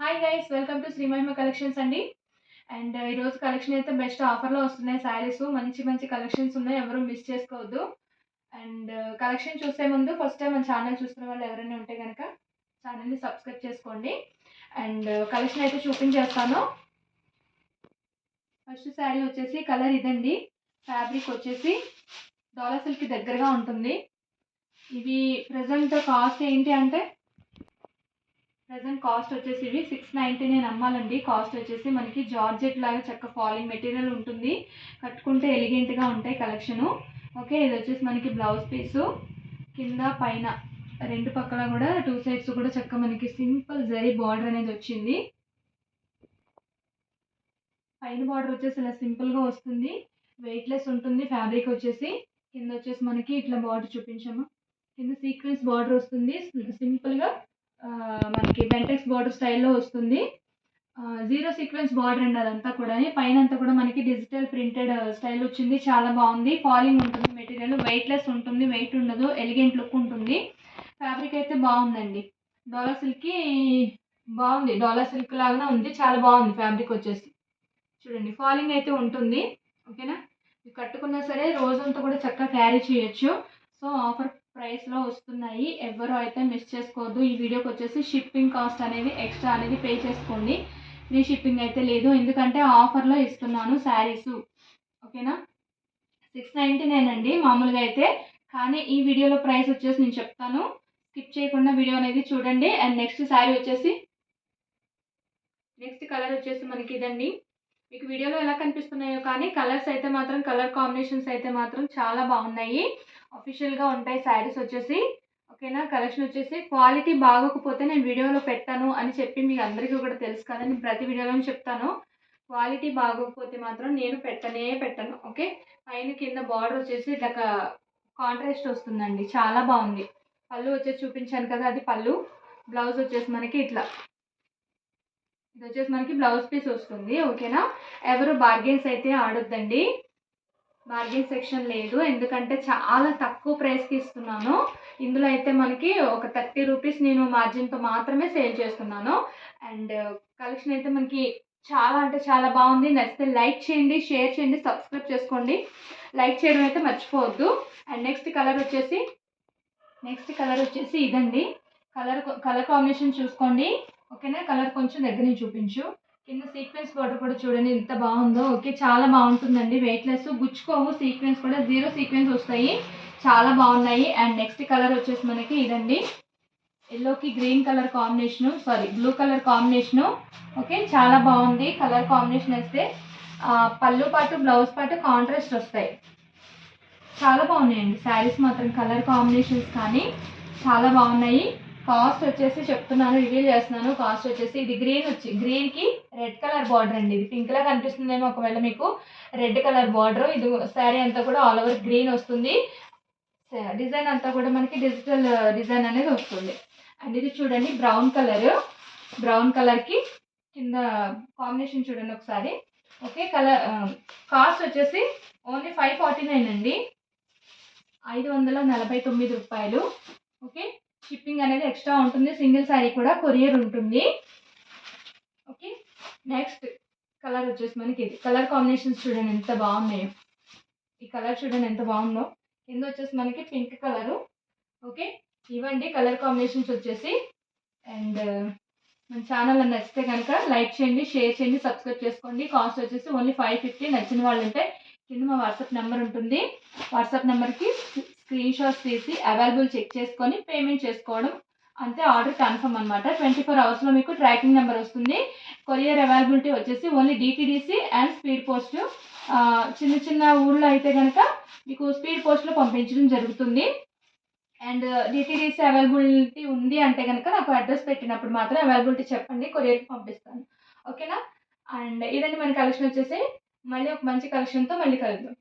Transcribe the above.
Hi guys, welcome to Shri Mahima collections అండి. And ఈరోజు collection అయితే బెస్ట్ ఆఫర్లో వస్తున్నాయి. శారీస్ మంచి మంచి కలెక్షన్స్ ఉన్నాయి, ఎవరు మిస్ చేసుకోవద్దు. అండ్ కలెక్షన్ చూసే ముందు ఫస్ట్ టైం మన ఛానల్ చూస్తున్న వాళ్ళు ఎవరైనా ఉంటే కనుక ఛానల్ని సబ్స్క్రైబ్ చేసుకోండి. అండ్ కలెక్షన్ అయితే చూపించేస్తాను. ఫస్ట్ శారీ వచ్చేసి కలర్ ఇదండి. ఫ్యాబ్రిక్ వచ్చేసి డోలా సిల్క్ దగ్గరగా ఉంటుంది. ఇవి ప్రజెంట్ కాస్ట్ ఏంటి అంటే కాస్ట్ వచ్చేసి ఇవి 699 అమ్మాలండి. కాస్ట్ వచ్చేసి మనకి జార్జెట్ లాగా చక్క ఫాలింగ్ మెటీరియల్ ఉంటుంది. కట్టుకుంటే ఎలిగెంట్గా ఉంటాయి కలెక్షను. ఓకే, ఇది వచ్చేసి మనకి బ్లౌజ్ పీసు. కింద పైన రెండు పక్కల కూడా టూ సైడ్స్ కూడా చక్క మనకి సింపుల్ జరీ బార్డర్ అనేది వచ్చింది. పైన బార్డర్ వచ్చేసి ఇలా సింపుల్గా వస్తుంది, వెయిట్లెస్ ఉంటుంది. ఫ్యాబ్రిక్ వచ్చేసి కింద వచ్చేసి మనకి ఇట్లా బార్డర్ చూపించాము. కింద సీక్వెన్స్ బార్డర్ వస్తుంది సింపుల్గా. మనకి బెంటెక్స్ బార్డర్ స్టైల్లో వస్తుంది. జీరో సీక్వెన్స్ బార్డర్ అండి అదంతా కూడా. పైన అంతా కూడా మనకి డిజిటల్ ప్రింటెడ్ స్టైల్ వచ్చింది. చాలా బాగుంది. ఫాలింగ్ ఉంటుంది మెటీరియల్, వెయిట్లెస్ ఉంటుంది, వెయిట్ ఉండదు, ఎలిగెంట్ లుక్ ఉంటుంది. ఫ్యాబ్రిక్ అయితే బాగుందండి. డోలా సిల్క్కి బాగుంది, డోలా సిల్క్ లాగానే ఉంది. చాలా బాగుంది ఫ్యాబ్రిక్ వచ్చేసి. చూడండి, ఫాలింగ్ అయితే ఉంటుంది. ఓకేనా, కట్టుకున్నా సరే రోజంతా కూడా చక్కగా క్యారీ చేయొచ్చు. సో ఆఫర్ ప్రైస్లో వస్తున్నాయి, ఎవరు అయితే మిస్ చేసుకోవద్దు. ఈ వీడియోకి వచ్చేసి షిప్పింగ్ కాస్ట్ అనేది ఎక్స్ట్రా అనేది పే చేసుకోండి. ఫ్రీ షిప్పింగ్ అయితే లేదు, ఎందుకంటే ఆఫర్లో ఇస్తున్నాను శారీస్. ఓకేనా, 699 అండి మామూలుగా అయితే. కానీ ఈ వీడియోలో ప్రైస్ వచ్చేసి నేను చెప్తాను, స్కిప్ చేయకుండా వీడియో అనేది చూడండి. అండ్ నెక్స్ట్ శారీ వచ్చేసి నెక్స్ట్ కలర్ వచ్చేసి మనకి ఇదండి. మీకు వీడియోలో ఎలా కనిపిస్తున్నాయో కానీ కలర్స్ అయితే మాత్రం, కలర్ కాంబినేషన్స్ అయితే మాత్రం చాలా బాగున్నాయి. అఫీషియల్గా ఉంటాయి శారీస్ వచ్చేసి. ఓకేనా, కలెక్షన్ వచ్చేసి క్వాలిటీ బాగోకపోతే నేను వీడియోలో పెట్టాను అని చెప్పి మీకు అందరికీ కూడా తెలుసు కదా, నేను ప్రతి వీడియోలో చెప్తాను. క్వాలిటీ బాగోకపోతే మాత్రం నేను పెట్టను. ఓకే, పైన కింద బార్డర్ వచ్చేసి ఇట్లా కాంట్రాస్ట్ వస్తుందండి, చాలా బాగుంది. పళ్ళు వచ్చేసి చూపించాను కదా, అది పళ్ళు. బ్లౌజ్ వచ్చేసి మనకి ఇట్లా, ఇది వచ్చేసి మనకి బ్లౌజ్ పీస్ వస్తుంది. ఓకేనా, ఎవరు బార్గెన్స్ అయితే ఆడొద్దండి, బార్గెన్ సెక్షన్ లేదు, ఎందుకంటే చాలా తక్కువ ప్రైస్కి ఇస్తున్నాను. ఇందులో అయితే మనకి ఒక 30 రూపీస్ నేను మార్జిన్తో మాత్రమే సేల్ చేస్తున్నాను. అండ్ కలెక్షన్ అయితే మనకి చాలా అంటే చాలా బాగుంది. నచ్చితే లైక్ చేయండి, షేర్ చేయండి, సబ్స్క్రైబ్ చేసుకోండి. లైక్ చేయడం అయితే మర్చిపోవద్దు. అండ్ నెక్స్ట్ కలర్ వచ్చేసి ఇదండి. కలర్ కాంబినేషన్ చూసుకోండి. ఓకేనా, కలర్ కొంచెం దగ్గర నుంచి చూపించు. కింద సీక్వెన్స్ బార్డర్ కూడా చూడండి ఎంత బాగుందో. ఓకే, చాలా బాగుంటుందండి, వెయిట్లెస్, గుచ్చుకోవు. సీక్వెన్స్ కూడా జీరో సీక్వెన్స్ వస్తాయి, చాలా బాగున్నాయి. అండ్ నెక్స్ట్ కలర్ వచ్చేసి మనకి ఇదండి. ఎల్లోకి green colour combination, blue colour combination. Okay, చాలా బాగుంది కలర్ కాంబినేషన్. అయితే పళ్ళు పాటు బ్లౌజ్ పాటు కాంట్రాస్ట్ వస్తాయి. చాలా బాగున్నాయండి శారీస్ మాత్రం, కలర్ కాంబినేషన్స్ కానీ చాలా బాగున్నాయి. కాస్ట్ వచ్చేసి చెప్తున్నాను, రివీల్ చేస్తున్నాను. కాస్ట్ వచ్చేసి ఇది గ్రీన్కి రెడ్ కలర్ బార్డర్ అండి. ఇది పింక్లా కనిపిస్తుందేమో ఒకవేళ మీకు, రెడ్ కలర్ బార్డర్. ఇది శారీ అంతా కూడా ఆల్ ఓవర్ గ్రీన్ వస్తుంది. డిజైన్ అంతా కూడా మనకి డిజిటల్ డిజైన్ అనేది వస్తుంది. అండ్ ఇది చూడండి బ్రౌన్ కలర్కి కింద కాంబినేషన్ చూడండి ఒకసారి. ఓకే, కాస్ట్ వచ్చేసి ఓన్లీ 549 అండి, 549 రూపాయలు. ఓకే, షిప్పింగ్ అనేది ఎక్స్ట్రా ఉంటుంది. సింగిల్ శారీ కూడా కొరియర్ ఉంటుంది. ఓకే, నెక్స్ట్ కలర్ వచ్చేసి మనకి ఇది. కలర్ కాంబినేషన్స్ చూడండి ఎంత బాగున్నాయో. ఈ కలర్ చూడండి ఎంత బాగుందో. కింద వచ్చేసి మనకి పింక్ కలరు. ఓకే, ఇవ్వండి కలర్ కాంబినేషన్స్ వచ్చేసి. అండ్ మన ఛానల్ నచ్చితే కనుక లైక్ చేయండి, షేర్ చేయండి, సబ్స్క్రైబ్ చేసుకోండి. కాస్ట్ వచ్చేసి ఓన్లీ 550. నచ్చిన వాళ్ళు ఉంటే కింద మా వాట్సాప్ నెంబర్ ఉంటుంది. వాట్సాప్ నెంబర్కి స్క్రీన్ షాట్స్ తీసి అవైలబుల్ చెక్ చేసుకొని పేమెంట్ చేసుకోవడం అంతే. ఆర్డర్ కన్ఫర్మ్ అనమాట. 24 అవర్స్లో మీకు ట్రాకింగ్ నెంబర్ వస్తుంది. కొరియర్ అవైలబిలిటీ వచ్చేసి only DTDC and speed post. చిన్న ఊళ్ళో అయితే కనుక మీకు స్పీడ్ పోస్ట్లో పంపించడం జరుగుతుంది. అండ్ DTDC అవైలబిలిటీ ఉంది అంటే కనుక నాకు అడ్రస్ పెట్టినప్పుడు మాత్రం అవైలబిలిటీ చెప్పండి, కొరియర్కి పంపిస్తాను. ఓకేనా, అండ్ ఇదండి మన కలెక్షన్ వచ్చేసి. మళ్ళీ ఒక మంచి కలెక్షన్తో మళ్ళీ కలుద్దాం.